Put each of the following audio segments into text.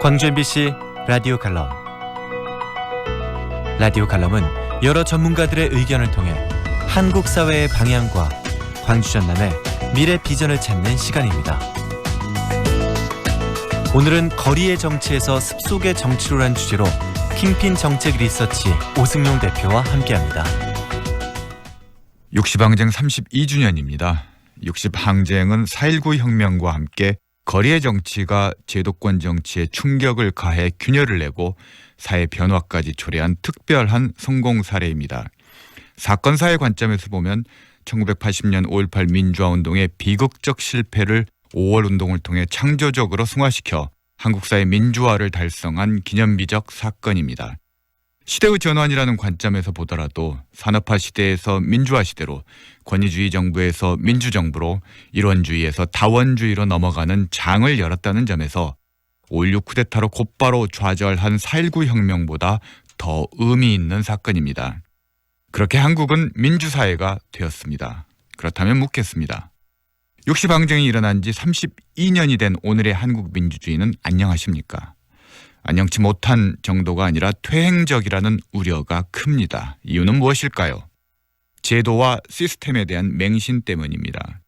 광주 MBC 라디오 칼럼. 라디오 칼럼은 여러 전문가들의 의견을 통해 한국 사회의 방향과 광주 전남의 미래 비전을 찾는 시간입니다. 오늘은 거리의 정치에서 습속의 정치로란 주제로 킹핀 정책 리서치 오승용 대표와 함께합니다. 60항쟁 32주년입니다. 60항쟁은 4.19 혁명과 함께 거리의 정치가 제도권 정치에 충격을 가해 균열을 내고 사회 변화까지 초래한 특별한 성공 사례입니다. 사건사의 관점에서 보면 1980년 5.18 민주화운동의 비극적 실패를 5월 운동을 통해 창조적으로 승화시켜 한국사회 민주화를 달성한 기념비적 사건입니다. 시대의 전환이라는 관점에서 보더라도 산업화 시대에서 민주화 시대로, 권위주의 정부에서 민주정부로, 일원주의에서 다원주의로 넘어가는 장을 열었다는 점에서 5.16 쿠데타로 곧바로 좌절한 4.19 혁명보다 더 의미 있는 사건입니다. 그렇게 한국은 민주사회가 되었습니다. 그렇다면 묻겠습니다. 60항쟁이 일어난 지 32년이 된 오늘의 한국 민주주의는 안녕하십니까? 안녕치 못한 정도가 아니라 퇴행적이라는 우려가 큽니다. 이유는 무엇일까요? 제도와 시스템에 대한 맹신 때문입니다.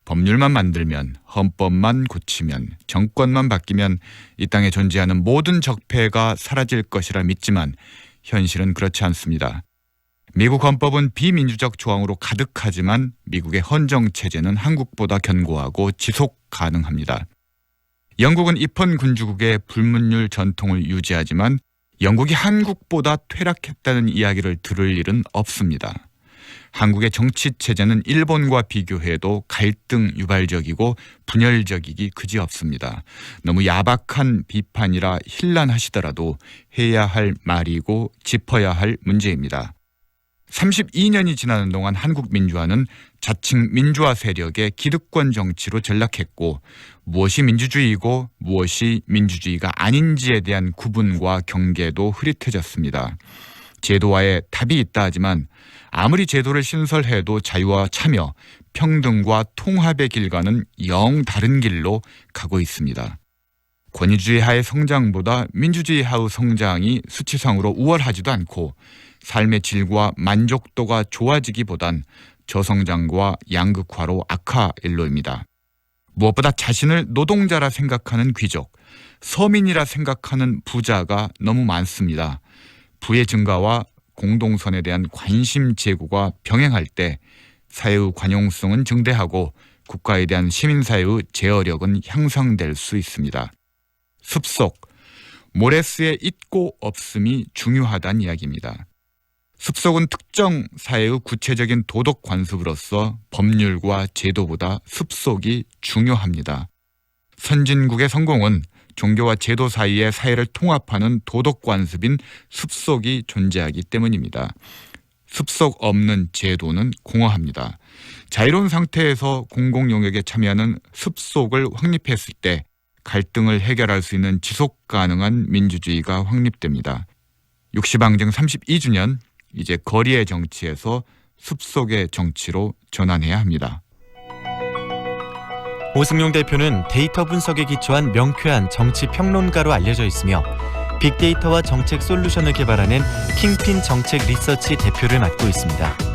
법률만 만들면, 헌법만 고치면, 정권만 바뀌면 이 땅에 존재하는 모든 적폐가 사라질 것이라 믿지만 현실은 그렇지 않습니다. 미국 헌법은 비민주적 조항으로 가득하지만 미국의 헌정체제는 한국보다 견고하고 지속 가능합니다. 영국은 입헌 군주국의 불문율 전통을 유지하지만 영국이 한국보다 퇴락했다는 이야기를 들을 일은 없습니다. 한국의 정치체제는 일본과 비교해도 갈등 유발적이고 분열적이기 그지없습니다. 너무 야박한 비판이라 힐난하시더라도 해야 할 말이고 짚어야 할 문제입니다. 32년이 지나는 동안 한국 민주화는 자칭 민주화 세력의 기득권 정치로 전락했고 무엇이 민주주의이고 무엇이 민주주의가 아닌지에 대한 구분과 경계도 흐릿해졌습니다. 제도화에 답이 있다 하지만 아무리 제도를 신설해도 자유와 참여, 평등과 통합의 길과는 영 다른 길로 가고 있습니다. 권위주의 하의 성장보다 민주주의 하의 성장이 수치상으로 우월하지도 않고 삶의 질과 만족도가 좋아지기보단 저성장과 양극화로 악화일로입니다. 무엇보다 자신을 노동자라 생각하는 귀족, 서민이라 생각하는 부자가 너무 많습니다. 부의 증가와 공동선에 대한 관심 제고가 병행할 때 사회의 관용성은 증대하고 국가에 대한 시민사회의 제어력은 향상될 수 있습니다. 습속, 모래스의 있고 없음이 중요하다는 이야기입니다. 습속은 특정 사회의 구체적인 도덕 관습으로서 법률과 제도보다 습속이 중요합니다. 선진국의 성공은 종교와 제도 사이의 사회를 통합하는 도덕 관습인 습속이 존재하기 때문입니다. 습속 없는 제도는 공허합니다. 자유로운 상태에서 공공 영역에 참여하는 습속을 확립했을 때 갈등을 해결할 수 있는 지속 가능한 민주주의가 확립됩니다. 60항쟁 32주년, 이제 거리의 정치에서 습속의 정치로 전환해야 합니다. 오승용 대표는 데이터 분석에 기초한 명쾌한 정치 평론가로 알려져 있으며 빅데이터와 정책 솔루션을 개발하는 킹핀 정책 리서치 대표를 맡고 있습니다.